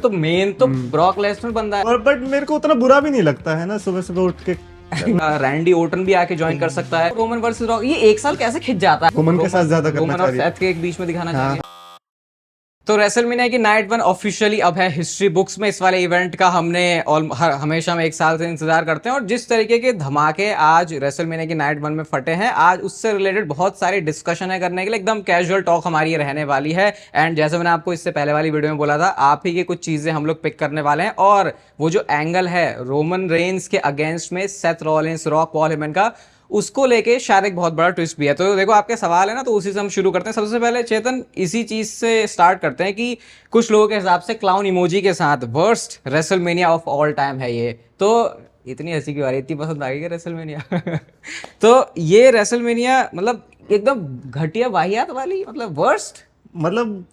तो मेन तो Brock Lesnar बंदा है। और बट मेरे को उतना बुरा भी नहीं लगता है ना सुबह सुबह उठ के। रैंडी ओटन भी आके ज्वाइन कर सकता है। रोमन वर्सेस रॉक ये एक साल कैसे खिंच जाता है। रोमन के साथ ज्यादा करना रोमन और चाहिए। सेथ के एक बीच में दिखाना चाहिए। तो रेसलमेनिया की नाइट 1 ऑफिशियली अब है हिस्ट्री बुक्स में। इस वाले इवेंट का हमने हमेशा हम एक साल से इंतजार करते हैं और जिस तरीके के धमाके आज रेसलमेनिया की नाइट 1 में फटे हैं, आज उससे रिलेटेड बहुत सारी डिस्कशन है करने के लिए। एकदम कैजुअल टॉक हमारी रहने वाली है। एंड जैसे मैंने आपको इससे पहले वाली वीडियो में बोला था, आप ही की कुछ चीजें हम लोग पिक करने वाले हैं। और वो जो एंगल है रोमन रेंस के अगेंस्ट में Seth Rollins, rock, Paul Heyman का, उसको लेके शायद एक बहुत बड़ा ट्विस्ट भी है। तो देखो आपके सवाल है ना, तो उसी से हम शुरू करते हैं। सबसे पहले चेतन इसी चीज से स्टार्ट करते हैं कि कुछ लोगों के हिसाब से क्लाउन इमोजी के साथ worst WrestleMania of all time है ये। तो इतनी हंसी की बात, इतनी पसंद आ गई रेसलमेनिया तो ये रेसलमेनिया मतलब एकदम घटिया वाहियात वाली, मतलब वर्स्ट। मतलब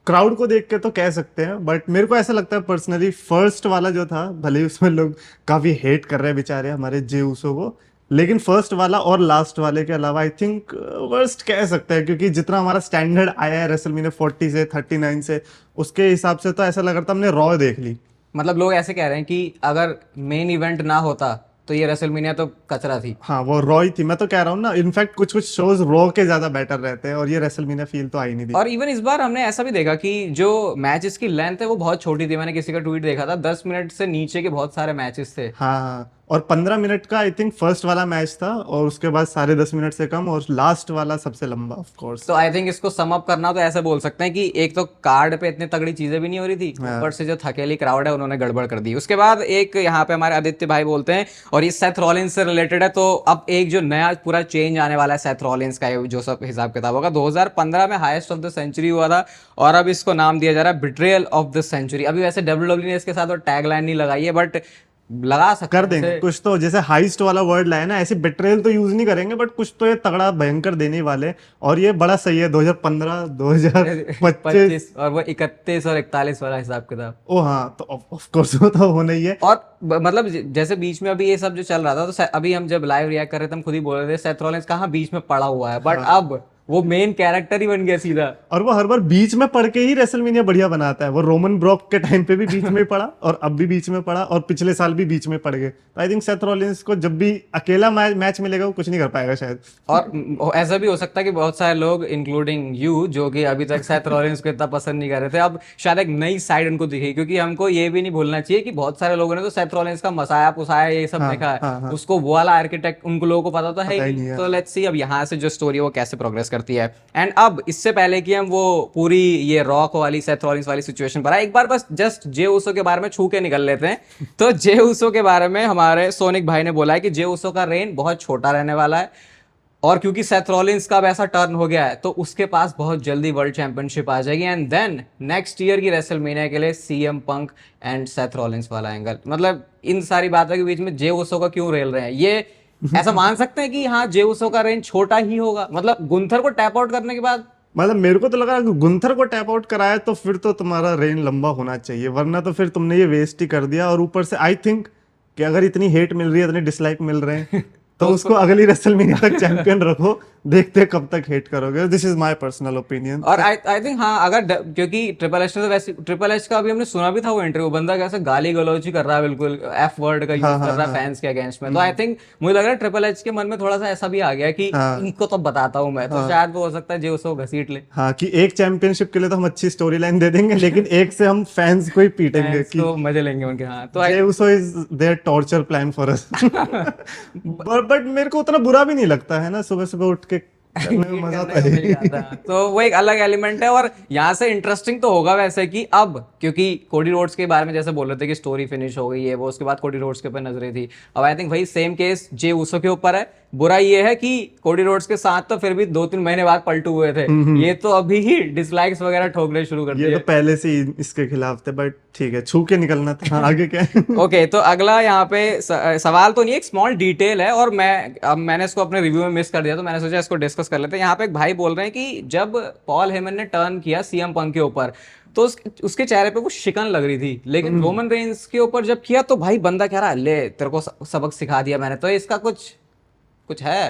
क्राउड को देख के तो कह सकते हैं, बट मेरे को ऐसा लगता है पर्सनली फर्स्ट वाला जो था, भले ही उसमें लोग काफी हेट कर रहे हैं बेचारे हमारे जे उसो को, लेकिन फर्स्ट वाला और लास्ट वाले के अलावा आई थिंक वर्स्ट कह सकते हैं। क्योंकि जितना हमारा स्टैंडर्ड आया है रेसलमेनिया 40 से 39 से, उसके हिसाब से तो ऐसा लग रहा था हमने रॉ देख ली। मतलब लोग ऐसे कह रहे हैं कि अगर मेन इवेंट ना होता तो ये रेसलमेनिया तो कचरा थी। हाँ वो रॉ ही थी, मैं तो कह रहा हूँ ना। इनफैक्ट कुछ कुछ शोज रॉ के ज्यादा बेटर रहते हैं और ये रेसलमेनिया फील तो आई नहीं थी। और इवन इस बार हमने ऐसा भी देखा कि जो मैचेस की लेंथ है वो बहुत छोटी थी। मैंने किसी का ट्वीट देखा था, 10 मिनट से नीचे के बहुत सारे मैचेस थे। हाँ, और 15 मिनट का आई थिंक फर्स्ट वाला मैच था और उसके बाद साढ़े 10 मिनट से कम, और लास्ट वाला सबसे लंबा ऑफ कोर्स। तो आई थिंक इसको सम अप करना तो ऐसे बोल सकते हैं कि एक तो कार्ड पे इतनी तगड़ी चीजें भी नहीं हो रही थी, ऊपर से जो थकेली क्राउड है उन्होंने गड़बड़ कर दी। उसके बाद एक यहाँ पे हमारे आदित्य भाई बोलते हैं, और ये सेथ रॉलिंस से रिलेटेड है, तो अब एक जो नया पूरा चेंज आने वाला है सेथ रॉलिंस का, जो सब हिसाब किताब होगा। 2015 में हाईएस्ट ऑफ द सेंचुरी हुआ था और अब इसको नाम दिया जा रहा है बिट्रेयल ऑफ द सेंचुरी। अभी वैसे WWE ने इसके साथ और टैग लाइन नहीं लगाई है, बट लगा सकते कर देंगे कुछ तो। जैसे हाइस्ट वाला वर्ड लाया ना, ऐसे बेट्रेयल तो यूज नहीं करेंगे, बट कुछ तो ये तगड़ा भयंकर देने वाले। और ये बड़ा सही है 2015 2025 और वो 31 और 41 वाला हिसाब किताब। ओ हाँ, तो ऑफ कोर्स वो तो होना ही है। और मतलब जैसे बीच में अभी ये सब जो चल रहा था, तो अभी हम जब लाइव रिएक्ट कर रहे थे, हम खुद ही बोल रहे थे सेथ रॉलिंस कहाँ बीच में पड़ा हुआ है, बट अब वो मेन कैरेक्टर ही बन गया सीधा। और वो हर बार बीच में पड़ के ही रेसलमेनिया बढ़िया बनाता है। वो रोमन ब्रॉक के टाइम पे भी बीच में पड़ा और अब भी बीच में पड़ा और पिछले साल भी बीच में पड़ गए। तो आई थिंक सेथ रॉलिंस को जब भी अकेला मैच मिलेगा वो कुछ नहीं कर पाएगा शायद। और ऐसा भी हो सकता है कि बहुत सारे लोग इंक्लूडिंग यू, जो कि अभी तक सेथ रॉलिंस को इतना पसंद नहीं कर रहे थे, अब शायद एक नई साइड उनको दिखेगी। क्योंकि हमको ये भी नहीं भूलना चाहिए कि बहुत सारे लोगों ने तो सेथ रॉलिंस का मसाया पुसाया ये सब देखा है, उसको वो वाला आर्किटेक्ट उनको लोगों को पता तो है ही। तो लेट्स सी अब यहाँ से जो स्टोरी वो कैसे प्रोग्रेस करती है। एंड अब इससे पहले कि हम वो पूरी ये रॉक वाली सेथ रॉलिंस वाली सिचुएशन पर आए, एक बार बस जस्ट जे उसो के बारे में छू के निकल लेते हैं। तो जे उसो के बारे में हमारे सोनिक भाई ने बोला है कि जे उसो का रेन बहुत छोटा रहने वाला है, और क्योंकि सेथ रॉलिंस का अब ऐसा टर्न हो गया है तो उसके पास बहुत जल्दी वर्ल्ड चैंपियनशिप आ जाएगी। एंड देन नेक्स्ट ईयर की रेसलमेनिया के लिए CM Punk and Seth Rollins वाला एंगल। मतलब इन सारी बातों के बीच में जे उसो का क्यों रेल रहे हैं, ये ऐसा मान सकते हैं कि हाँ जे उसो का रेंज छोटा ही होगा। मतलब गुंथर को टैप आउट करने के बाद, मतलब मेरे को तो लगा गुंथर को टैप आउट कराया तो फिर तो तुम्हारा रेन लंबा होना चाहिए, वरना तो फिर तुमने ये वेस्ट ही कर दिया। और ऊपर से आई थिंक कि अगर इतनी हेट मिल रही है, इतने डिसलाइक मिल रहे हैं तो उसको अगली रेसलमेनिया तक चैंपियन रखो, देखते हैं कब तक हेट करोगे। This is my personal opinion. और आई थिंक हाँ, अगर क्योंकि ट्रिपल एच ने तो वैसे, ट्रिपल एच का अभी हमने सुना भी था वो इंटरव्यू, बंदा कैसे गाली गलौज कर रहा है, बिल्कुल एफ वर्ड का यूज कर रहा है फैंस के अगेंस्ट में। तो आई थिंक मुझे लग रहा है ट्रिपल एच के मन में थोड़ा सा ऐसा भी आ गया कि इनको तो बताता हूँ मैं, तो शायद वो हो सकता है जो उसको घसीट ले। हाँ, कि एक चैंपियनशिप के लिए तो हम अच्छी स्टोरी लाइन दे देंगे, लेकिन एक से हम फैंस को ही पीटेंगे कि तो मजे लेंगे उनके। हाँ, तो so is there torture plan for us. But मेरे को उतना बुरा भी नहीं लगता है ना, सुबह सुबह उठ के करने में मजा आता है। तो वो एक अलग एलिमेंट है। और यहाँ से इंटरेस्टिंग तो होगा वैसे कि अब, क्योंकि कोडी रोड्स के बारे में जैसे बोल रहे थे कि स्टोरी फिनिश हो गई है वो, उसके बाद कोडी रोड्स के ऊपर नजरें थी। अब आई थिंक भाई सेम केस जे उसो के ऊपर है। बुरा ये है कि कोडी रोड्स के साथ तो फिर भी 2-3 महीने बाद पलटू हुए थे, ये तो अभी ही डिसलाइक्स वगैरह ठोकने शुरू कर दिए। ये तो पहले से ही इसके खिलाफ थे, बट ठीक है, छू के निकलना था। आगे क्या है? ओके, तो अगला यहाँ पे सवाल तो नहीं, एक स्मॉल डिटेल है और मैंने इसको अपने रिव्यू में मिस कर दिया, तो मैंने सोचा इसको डिस्कस कर लेते हैं। यहाँ पे एक भाई बोल रहे हैं कि जब पॉल हेमन ने टर्न किया सीएम पंक के ऊपर तो उसके चेहरे पे वो शिकन लग रही थी, लेकिन रोमन रेंस के ऊपर जब किया तो भाई बंदा कह रहा है ले तेरे को सबक सिखा दिया मैंने। तो इसका कुछ है।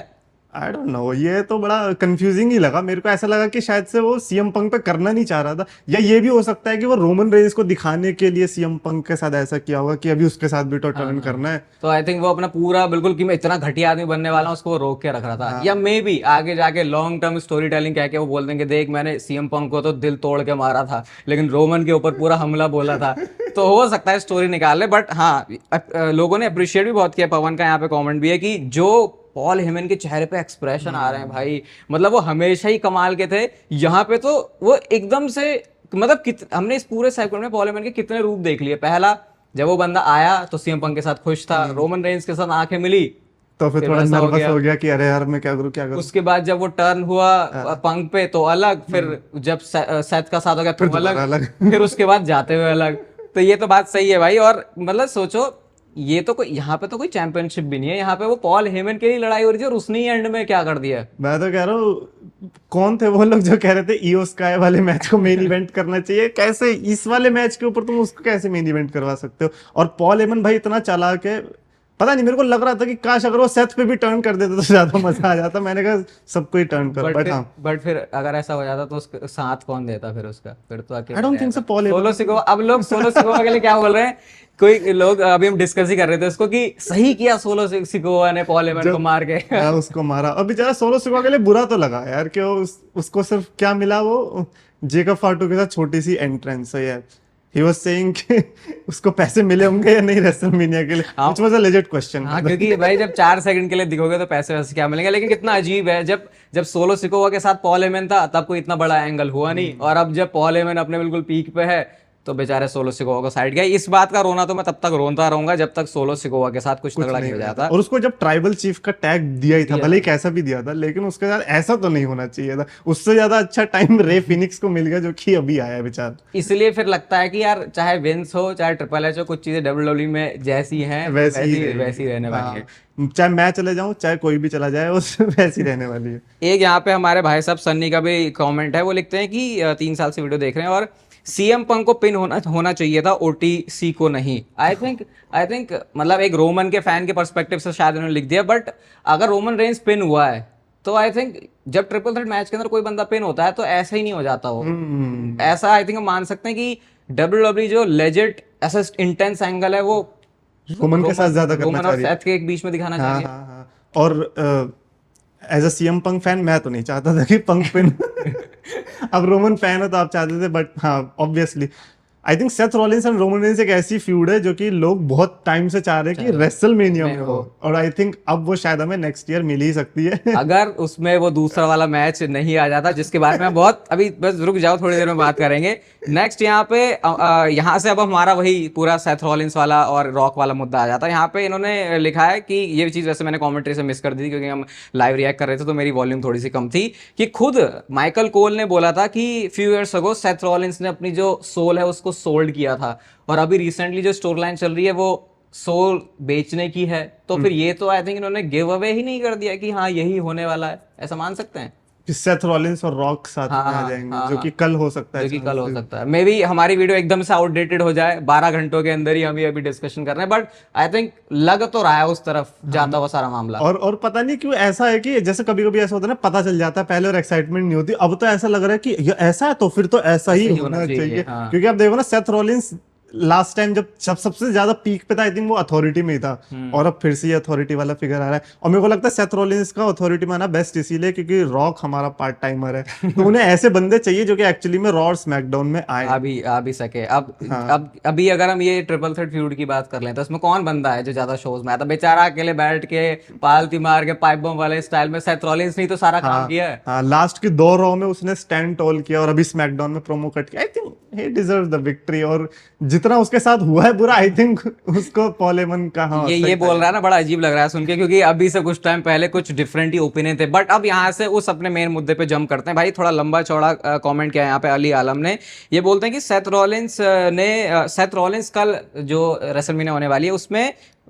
आई डोंट नो, ये तो बड़ा कंफ्यूजिंग ही लगा मेरे को। ऐसा लगा कि शायद से वो सीएम पंक पे करना नहीं चाह रहा था, या ये भी हो सकता है कि वो रोमन रेंज को दिखाने के लिए सीएम पंक के साथ ऐसा किया होगा कि अभी उसके साथ भी तो टर्न करना है। तो आई थिंक वो अपना पूरा बिल्कुल कि मैं इतना घटिया आदमी बनने वाला हूँ उसको वो रोक के रख रहा था, या मे बी आगे जाके लॉन्ग टर्म स्टोरी टेलिंग कह के वो बोल देंगे देख मैंने सीएम पंक को तो दिल तोड़ के मारा था लेकिन रोमन के ऊपर पूरा हमला बोला था। तो हो सकता है स्टोरी निकाल ले, बट हाँ लोगों ने अप्रिशिएट भी बहुत किया। पवन का यहाँ पे कॉमेंट भी है कि जो पॉल हेमन के चेहरे पे एक्सप्रेशन आ रहे हैं भाई, मतलब वो हमेशा ही कमाल के थे, यहाँ पे तो वो एकदम से मतलब हमने इस पूरे सेगमेंट में पॉल हेमन के कितने रूप देख लिए। पहला जब वो बंदा आया तो सीएम पंक के साथ खुश था, रोमन रेंज के साथ आंखें मिली तो फिर थोड़ा वैसा नर्वस हो गया कि अरे यार मैं क्या करूं क्या करूं। उसके बाद जब वो टर्न हुआ पंक पे तो अलग, फिर जब सेथ का साथ हो गया तो अलग, फिर उसके बाद जाते हुए अलग। तो ये तो बात सही है भाई। और मतलब सोचो ये तो कोई यहाँ पे तो कोई चैंपियनशिप भी नहीं है, यहाँ पे वो पॉल हेमन के लिए लड़ाई हो रही थी और उसने ही एंड में क्या कर दिया। मैं तो कह रहा हूँ कौन थे वो लोग जो कह रहे थे ईओ स्काई वाले मैच को मेन इवेंट करना चाहिए, कैसे इस वाले मैच के ऊपर तुम उसको कैसे मेन इवेंट करवा सकते हो। और पॉल हेमन भाई इतना चालाक है, पता नहीं मेरे को लग रहा था कि काश अगर वो सेथ पे भी टर्न कर देते तो ज्यादा मजा आ जाता। मैंने कहा सबको ही टर्न करो, बट हाँ बट फिर अगर ऐसा हो जाता तो उसका साथ कौन देता फिर उसका, फिर तो I don't think so Paul solo Sikoa. अब लोग सोलो सिकोवा के लिए क्या बोल रहे हैं, कोई लोग अभी हम डिस्कस ही कर रहे थे उसको कि सही किया सोलो सिकोवा ने पॉल हेमन को मार के उसको मारा। अब बेचारा सोलो सिकोवा के लिए बुरा तो लगा यार कि उसको सिर्फ क्या मिला, वो जेकब फाटू के साथ छोटी सी एंट्रेंस है। ही वाज सेइंग कि उसको पैसे मिले होंगे या नहीं रेसलमेनिया के लिए, which was a legit question. हाँ क्योंकि भाई जब 4 सेकंड के लिए दिखोगे तो पैसे वैसे क्या मिलेंगे। लेकिन कितना अजीब है, जब सोलो सिकोवा के साथ पॉल हेमन था तब कोई इतना बड़ा एंगल हुआ नहीं, और अब जब पॉल हेमन अपने बिल्कुल पीक पे है तो बेचारे सोलो सिकोवा को साइड गया। इस बात का रोना तो मैं तब तक रोता रहूंगा जब तक सोलो सिकोवा के साथ कुछ तगड़ा नहीं हो जाता। और उसको जब ट्राइबल चीफ का टैग दिया ही था, भले ही कैसा भी दिया था, लेकिन उसके साथ ऐसा तो नहीं होना चाहिए था। उससे ज्यादा अच्छा टाइम रे फिनिक्स को मिल गया जो कि अभी आया बेचारा। इसलिए फिर लगता है कि यार चाहे विंस हो चाहे ट्रिपल एच हो, कुछ चीजें डब्ल्यूडब्ल्यूई में जैसी हैं वैसी ही रहने वाली है। चाहे मैं चले जाऊं चाहे कोई भी चला जाए उस वैसी रहने वाली है। एक यहाँ पे हमारे भाई साहब सन्नी का भी कमेंट है, वो लिखते हैं कि 3 साल से वीडियो देख रहे हैं और सीएम पंक को पिन होना चाहिए था, ओटीसी को नहीं। आई थिंक मतलब एक रोमन के फैन के पर्सपेक्टिव से शायद उन्होंने लिख दिया, बट अगर रोमन रेंज पिन हुआ है तो आई थिंक जब ट्रिपल थ्रेट मैच के अंदर कोई बंदा पिन होता है तो ऐसा ही नहीं हो जाता वो। ऐसा आई थिंक हम मान सकते हैं कि डब्ल्यूडब्ल्यूई जो लेजेंड ऐसा इंटेंस एंगल है वो रोमन के साथ ज्यादा करना रोमन और सेथ के एक बीच में दिखाना चाहिए। हाँ। और as a CM Punk fan मैं तो नहीं चाहता था कि पंक पिन अब रोमन फैन हो तो आप चाहते थे, बट हाँ obviously I think Seth Rollins and Roman Reigns एक ऐसी फ्यूड है जो कि लोग बहुत टाइम से चाह रहे हैं कि रेसलमेनिया में हो, और आई थिंक अब वो शायद हमें नेक्स्ट ईयर मिल ही सकती है अगर उसमें वो दूसरा वाला मैच नहीं आ जाता, जिसके बारे में बहुत अभी बस रुक जाओ थोड़ी देर में बात करेंगे। नेक्स्ट यहाँ पे यहाँ से अब हमारा वही पूरा सेथ रॉलिंस वाला और रॉक वाला मुद्दा आ जाता है। यहाँ पे इन्होंने लिखा है कि ये चीज़ वैसे मैंने कॉमेंट्री से मिस कर दी थी क्योंकि हम लाइव रिएक्ट कर रहे थे तो मेरी वॉल्यूम थोड़ी सी कम थी, कि खुद माइकल कोल ने बोला था कि few years ago Seth Rollins ने अपनी जो सोल है उसको सोल्ड किया था, और अभी रिसेंटली जो स्टोरी लाइन चल रही है वो सोल बेचने की है। तो फिर ये तो आई थिंक इन्होंने गिव अवे ही नहीं कर दिया कि हाँ यही होने वाला है, ऐसा मान सकते हैं कि सेथ रॉलिंस और रॉक साथ में आ जाएंगे, जो कि कल हो सकता है। जो कि कल हो सकता है। मे बी हमारी वीडियो एकदम से आउटडेटेड हो जाए, 12 घंटों के अंदर ही हम ये अभी डिस्कशन कर रहे हैं, बट आई थिंक लग तो रहा है उस तरफ जाता हुआ सारा मामला। और पता नहीं क्यों ऐसा है कि जैसे कभी कभी ऐसा होता है ना, पता चल जाता है पहले और एक्साइटमेंट नहीं होती, अब तो ऐसा लग रहा है कि ये ऐसा है तो फिर तो ऐसा ही होना चाहिए। क्योंकि आप देखो ना सेथ रॉलिंस लास्ट टाइम जब सबसे ज्यादा पीक पे था आई थिंक वो अथॉरिटी में ही था, और अब फिर से ये अथॉरिटी वाला फिगर आ रहा है। और मेरे को लगता है सेथ रॉलिंस का अथॉरिटी में आना बेस्ट इसीलिए क्योंकि रॉक हमारा पार्ट टाइमर है तो उन्हें ऐसे बंदे चाहिए जो कि एक्चुअली में रॉ और स्मैकडाउन में आए आ भी सके। अब अभी अगर हम ये ट्रिपल थ्रेट फ्यूड की बात कर लें तो इसमें कौन बंदा है जो ज्यादा शोज में आता? बेचारा अकेले बैठ के पालती मार के पाइप बम वाले स्टाइल में सेथ रॉलिंस नहीं तो सारा काम किया है। हाँ, लास्ट की 2 रॉ में उसने स्टैंड टॉल किया और अभी स्मैकडाउन में प्रोमो कट किया। I think he deserves the victory, और जितना उसके साथ हुआ है बुरा आई थिंक उसको पॉल हेमन का ये बोल रहा है ना, बड़ा अजीब लग रहा है सुन के, क्योंकि अभी से कुछ टाइम पहले कुछ डिफरेंट ही ओपिनियन थे। बट अब यहाँ से उस अपने मेन मुद्दे पे जंप करते हैं। भाई थोड़ा लंबा चौड़ा कमेंट किया यहाँ पे अली आलम ने, ये बोलते हैं कि सेथ रॉलिंस कल जो रेसलमेनिया होने वाली है उसमें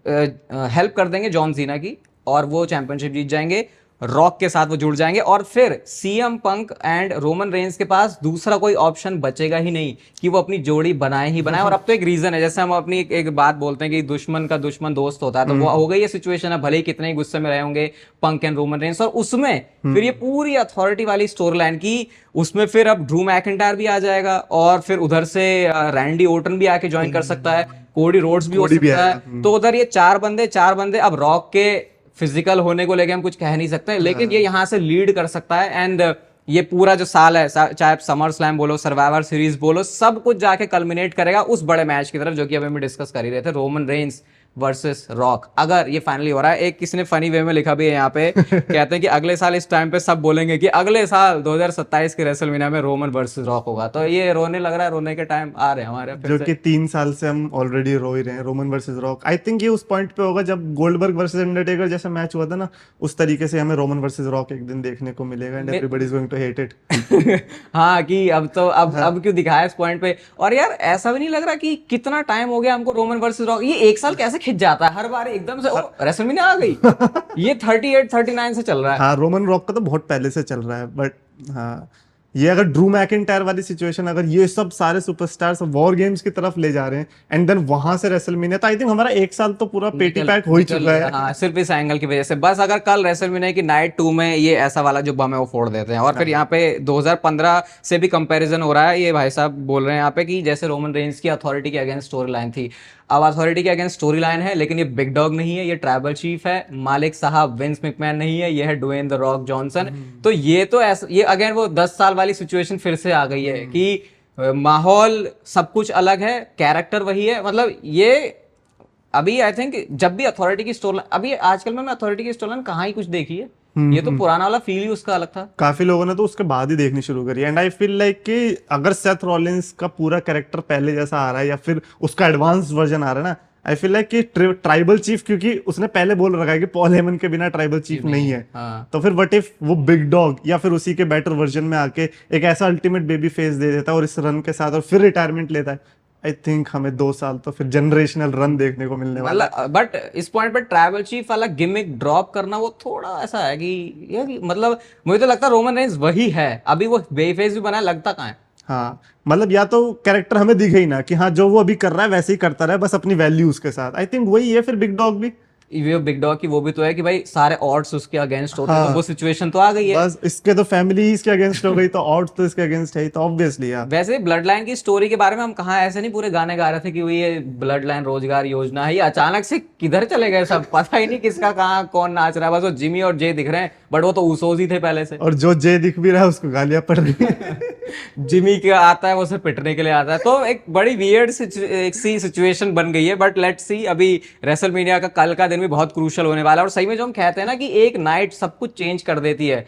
हेल्प कर देंगे जॉन सीना की और वो चैंपियनशिप जीत जाएंगे। रॉक के साथ वो जुड़ जाएंगे और फिर CM Punk and Roman Reigns के पास दूसरा कोई ऑप्शन बचेगा ही नहीं कि वो अपनी जोड़ी बनाए ही बनाए। और अब तो एक रीजन है, जैसे हम अपनी एक बात बोलते हैं कि दुश्मन का दुश्मन दोस्त होता है, तो वो हो गई ये सिचुएशन है, भले ही कितने ही गुस्से में रहे होंगे पंक एंड रोमन रेंस। और उसमें फिर ये पूरी अथॉरिटी वाली स्टोरी लाइन की, उसमें फिर अब ड्रू मैकिंटायर भी आ जाएगा और फिर उधर से रैंडी ओर्टन भी आके ज्वाइन कर सकता है, कोडी रोड्स भी हो सकता है। तो उधर ये चार बंदे अब रॉक के फिजिकल होने को लेके हम कुछ कह नहीं सकते, लेकिन ये यहाँ से लीड कर सकता है। एंड ये पूरा जो साल है, चाहे आप समर स्लैम बोलो, सर्वाइवर सीरीज बोलो, सब कुछ जाके कल्मिनेट करेगा उस बड़े मैच की तरफ जो कि अभी हम डिस्कस कर ही रहे थे, रोमन रेंस वर्सेस रॉक। अगर ये फाइनली हो रहा है, एक किसी ने फनी वे में लिखा भी है यहाँ पे, कहते हैं कि अगले साल इस टाइम पे सब बोलेंगे कि अगले साल 2027 के रेसलमेनिया में रोमन वर्सेस रॉक होगा। तो ये रोने लग रहा है, रोने के टाइम आ रहे हैं हमारे जो कि 3 साल से हम ऑलरेडी रो ही रहे हैं, Roman versus rock. I think ये उस पॉइंट पे होगा जब गोल्डबर्ग वर्सेस अंडरटेकर जैसा मैच हुआ था ना, उस तरीके से हमें रोमन वर्सेस रॉक एक दिन देखने को मिलेगा and everybody is going to hate it. हाँ, कि अब तो अब क्यों दिखाया इस पॉइंट पे। और यार ऐसा भी नहीं लग रहा कि कितना टाइम हो गया हमको रोमन वर्सेस रॉक, ये एक साल कैसे खिंच जाता है हर बार एकदम से, रेसलमेनिया आ गई। ये 38 39 से चल रहा है। हाँ, रोमन रॉक का तो बहुत पहले से चल रहा है, बट हाँ, ये अगर ड्रू मैकिंटायर वाली सिचुएशन, अगर ये सब सारे सुपरस्टार्स वॉर गेम्स की तरफ ले जा रहे हैं एंड देन वहां से रेसलमेनिया, तो आई थिंक हमारा एक साल तो पूरा पेटी पैक हो ही चुका है। हाँ, सिर्फ इस एंगल की वजह से। बस अगर कल रेसलमेनिया की नाइट 2 में ये ऐसा वाला जो बम है वो फोड़ देते हैं, और फिर यहाँ पे 2015 से भी कंपैरिजन हो रहा है। ये भाई साहब बोल रहे हैं यहाँ पे कि जैसे रोमन रेंस की अथॉरिटी के अगेंस्ट स्टोरी लाइन थी, अब अथॉरिटी के अगेंस्ट स्टोरी लाइन है, लेकिन ये बिग डॉग नहीं है, ये ट्राइबल चीफ है, मालिक साहब विंस मैकमैन नहीं है, ये है ड्वेन द रॉक जॉनसन। तो ये तो ऐसा, ये अगेन वो 10 साल वाली सिचुएशन फिर से आ गई है कि माहौल सब कुछ अलग है, कैरेक्टर वही है। मतलब ये अभी आई थिंक जब भी अथॉरिटी की स्टोरी, अभी आजकल में अथॉरिटी की स्टोरी लाइन कहाँ ही कुछ देखी है, ये तो पुराना वाला फील ही उसका अलग था। काफी लोगों ने तो उसके बाद ही देखनी शुरू करी एंड आई फील लाइक कि अगर सेथ रॉलिंस का पूरा कैरेक्टर पहले जैसा आ रहा है या फिर उसका एडवांस वर्जन आ रहा है ना, आई फील लाइक कि ट्राइबल चीफ, क्योंकि उसने पहले बोल रखा है कि पॉल हेमन के बिना ट्राइबल चीफ नहीं है। हाँ। तो फिर व्हाट इफ वो बिग डॉग या फिर उसी के बेटर वर्जन में आके एक ऐसा अल्टीमेट बेबी फेस दे देता है और इस रन के साथ और फिर रिटायरमेंट लेता है। आई थिंक हमें 2 साल तो फिर जनरेशनल रन देखने को मिलने वाला है। बट इस पॉइंट पे ट्राइबल चीफ वाला गिमिक ड्रॉप करना वो थोड़ा ऐसा है कि यार, मतलब मुझे तो लगता है रोमन रेंस वही है, अभी वो बेफेस भी बना, लगता कहाँ है। हाँ, मतलब या तो कैरेक्टर हमें दिखे ही ना कि हाँ जो वो अभी कर रहा है वैसे ही करता रहे, बस अपनी वैल्यूज के साथ। आई थिंक वही है फिर बिग डॉग भी। ये बिग डॉग की वो भी तो है कि भाई सारे ऑड्स उसके अगेंस्ट होते हैं, तो वो सिचुएशन तो आ गई है। बस इसके तो फैमिली इसके अगेंस्ट हो गई, तो ऑड्स तो इसके अगेंस्ट है ही, तो ऑब्वियसली यार। वैसे ब्लड लाइन की स्टोरी के बारे में हम कहाँ ऐसे नहीं पूरे गाने गा रहे थे कि वो ये ब्लड लाइन रोजगार योजना है, ये अचानक से किधर चले गए सब, पता ही नहीं किसका कहाँ कौन नाच रहा है। बस वो जिमी और जे दिख रहे हैं, बट वो तो ऊसोज ही थे पहले से। और जो जे दिख भी रहा है उसको गालियां पड़ रही है। जिमी का आता है वो उसे पिटने के लिए आता है, तो एक बड़ी वियर्ड सी सिचुएशन बन गई है। बट लेट्स सी, अभी रेसलमेनिया का कल का दिन भी बहुत क्रूशल होने वाला है। और सही में जो हम कहते हैं ना कि एक नाइट सब कुछ चेंज कर देती है,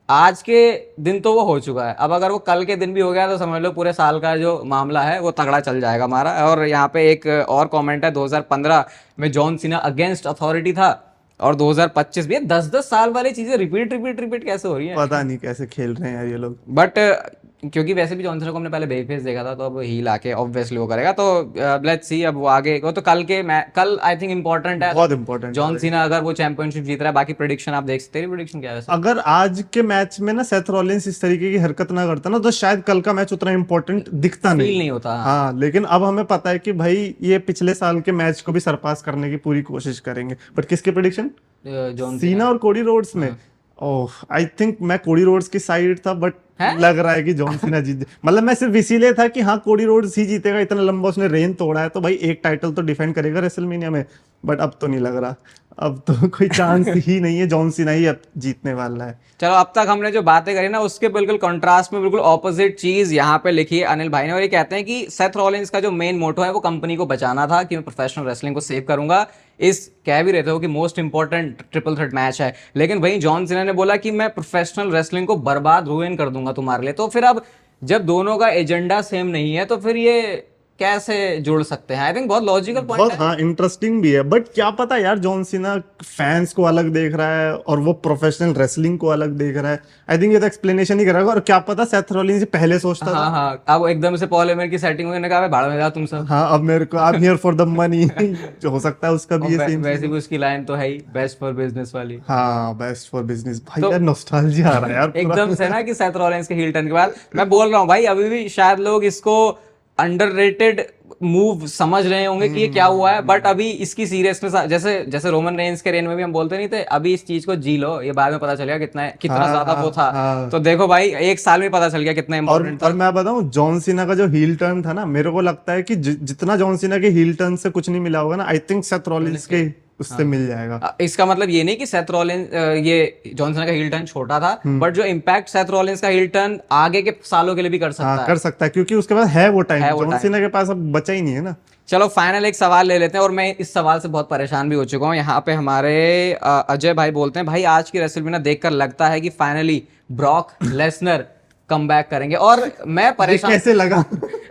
आज के दिन तो वो हो चुका है, अब अगर वो कल के दिन भी हो गया तो समझ लो पूरे साल का जो मामला है वो तगड़ा चल जाएगा हमारा। और यहाँ पे एक और कमेंट है, 2015 में जॉन सीना अगेंस्ट अथॉरिटी था और 2025 भी 10-10 साल वाली चीजें रिपीट कैसे हो रही है, पता नहीं कैसे खेल रहे हैं यार ये लोग। बट क्योंकि वैसे भी जॉनसन को हमने पहले बेबी फेस देखा था, तो अब हील आके ऑब्वियसली वो करेगा। तो लेट्स सी अब वो आगे वो तो कल आई थिंक इंपॉर्टेंट है, बहुत इंपॉर्टेंट जॉन सीना अगर वो चैंपियनशिप जीत रहा है। बाकी प्रेडिक्शन आप देख सकते हैं, प्रेडिक्शन क्या है वैसे? अगर आज के मैच में ना सेथ रॉलिंस इस तरीके की हरकत ना करता ना, तो शायद कल का मैच उतना इंपॉर्टेंट दिखता फील नहीं होता। हाँ, लेकिन अब हमें पता है कि भाई ये पिछले साल के मैच को भी सरपास करने की पूरी कोशिश करेंगे। बट किसके प्रेडिक्शन? जॉन सीना और कोडी रोड्स में। ओह, आई थिंक मैं कोडी रोड्स की साइड था, बट लग रहा है कि जॉन सीना जीत। मतलब मैं सिर्फ इसीलिए था कि हाँ कोडी रोड्स ही जीतेगा, इतना लंबा उसने रेन तोड़ा है तो भाई एक टाइटल तो डिफेंड करेगा रेसलमेनिया में। बट अब तो नहीं लग रहा, अब तो कोई चांस ही नहीं है, जॉन सीना ही अब जीतने वाला है। चलो, अब तक हमने जो बातें करी ना उसके बिल्कुल कंट्रास्ट में बिल्कुल ऑपोजिट चीज यहाँ पे लिखी है अनिल भाई ने, और ये कहते हैं कि सेथ रॉलिंस का जो मेन मोटो है वो कंपनी को बचाना था, कि मैं प्रोफेशनल रेसलिंग को सेव करूंगा। इस कह भी रहते हो कि most important triple threat match है, लेकिन वहीं जॉन सीना ने बोला कि मैं प्रोफेशनल रेसलिंग को बर्बाद रुइन कर दूंगा तुम्हारे लिए। तो फिर अब जब दोनों का एजेंडा सेम नहीं है तो फिर ये कैसे जुड़ सकते हैं? आई थिंक बहुत लॉजिकल बहुत पॉइंट है। हाँ इंटरेस्टिंग भी है, बट क्या पता यार जॉन सीना फैंस को अलग देख रहा है और वो प्रोफेशनल रेसलिंग को अलग देख रहा है। आई थिंक ये तो एक्सप्लेनेशन ही करेगा, और क्या पता सेथ रॉलिंस से पहले सोचता था। हाँ हाँ, अब एकदम से पॉल हेमन की सेटिंग में कहा भाड़ में जाओ तुम सब। हाँ अब मेरे को I am here for the money जो हो सकता है उसका भी ये सीन। वैसे भी उसकी लाइन तो है ही, बेस्ट फॉर बिजनेस वाली। हाँ बेस्ट फॉर बिजनेस भाई तो यार नॉस्टैल्जिया आ रहा है यार पूरा। एकदम से ना कि सेथ रॉलिंस के heel turn के बाद मैं बोल रहा हूँ भाई, अभी भी शायद लोग इसको अंडररेटेड मूव समझ रहे होंगे कि ये क्या हुआ है, बट अभी इसकी सीरियसनेस, जैसे जैसे रोमन रेंस के रेन में भी हम बोलते नहीं थे, अभी इस चीज को जी लो, ये बाद में पता चलेगा कितना हाँ, ज्यादा वो था। हाँ। तो देखो भाई, एक साल में पता चल गया कितना और इंपॉर्टेंट था। और मैं बताऊं जॉन सीना का जो हील टर्न था ना, मेरे को लगता है कि जितना जॉन सीना के हील टर्न से कुछ नहीं मिला होगा ना, आई थिंक सेथ रॉलिंस के उससे मिल जाएगा। इसका मतलब ये नहीं कि सेथ रॉलिंस, ये जॉन सीना का हील टर्न छोटा था, बट जो इम्पैक्ट सेथ रॉलिंस का हील टर्न आगे के सालों के लिए भी कर सकता हाँ है। कर सकता है, क्योंकि उसके पास है वो टाइम। है वो जॉन time। सीना के पास अब बचा ही नहीं है ना। चलो फाइनल एक सवाल ले लेते हैं, और मैं इस सवाल से बहुत परेशान भी हो चुका हूँ। यहाँ पे हमारे अजय भाई बोलते हैं, भाई आज की रेसलमेनिया देखकर लगता है कि finally Brock Lesnar come back करेंगे। और मैं ये परेशान कैसे लगा?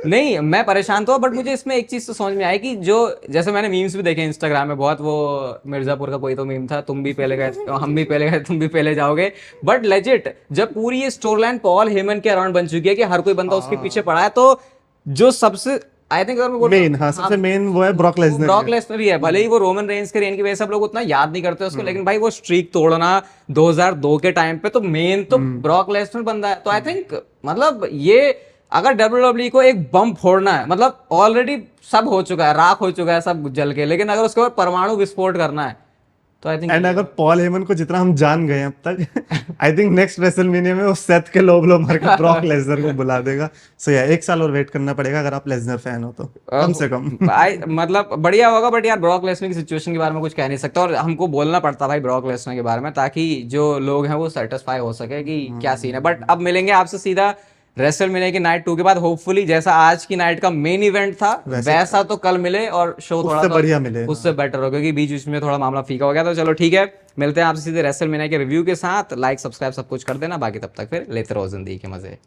नहीं, मैं परेशान तो, बट मुझे इसमें एक चीज तो समझ में आई कि जो, जैसे मैंने मीम्स भी देखे इंस्टाग्राम में बहुत, वो मिर्जापुर का कोई तो मीम था, तुम भी पहले गए, हम भी पहले गए, तुम भी पहले जाओगे। बट लेजिट जब पूरी ये स्टोरी लाइन पॉल हेमन के अराउंड बन चुकी है कि हर कोई बंदा उसके पीछे पड़ा है, तो जो सबसे आई थिंक मेन, हाँ सबसे मेन वो है ब्रॉक लेसनर। ब्रॉक लेसनर ही है। भले ही वो रोमन रेंस के रेन की वजह से सब लोग उतना याद नहीं करते उसको, लेकिन भाई वो स्ट्रीक तोड़ना 2002 के टाइम पे, तो मेन तो ब्रॉक लेसनर बंदा है। तो आई थिंक मतलब ये अगर WWE को एक बम फोड़ना है, मतलब ऑलरेडी सब हो चुका है, राख हो चुका है सब जल के, लेकिन अगर उसके बाद परमाणु विस्फोट करना है तो आई थिंक, एंड अगर पॉल हेमन को जितना हम जान गए अब तक, आई थिंक नेक्स्ट रेसलमेनिया में वो सेथ के लो मार के ब्रॉक लेसनर को बुला देगा। सो या 1 साल और वेट करना पड़ेगा अगर आप लेसनर फैन हो तो, कम से कम। मतलब बढ़िया होगा, बट यार ब्रॉक लेसनर की सिचुएशन के बारे में कुछ कह नहीं सकता, और हमको बोलना पड़ता भाई ब्रॉक लेसनर के बारे में, ताकि जो लोग हैं वो सेटिस्फाई हो सके कि क्या सीन है। बट अब मिलेंगे आपसे सीधा रेसलमेनिया की नाइट 2 के बाद, होपफुली जैसा आज की नाइट का मेन इवेंट था वैसा तो कल मिले, और शो थोड़ा उससे बढ़िया मिले, उससे बेटर हो, क्योंकि बीच बीच में थोड़ा मामला फीका हो गया। तो चलो ठीक है, मिलते हैं आपसे सीधे रेसलमेनिया के रिव्यू के साथ। लाइक सब्सक्राइब सब कुछ कर देना, बाकी तब तक फिर लेते रहो जिंदगी के मजे।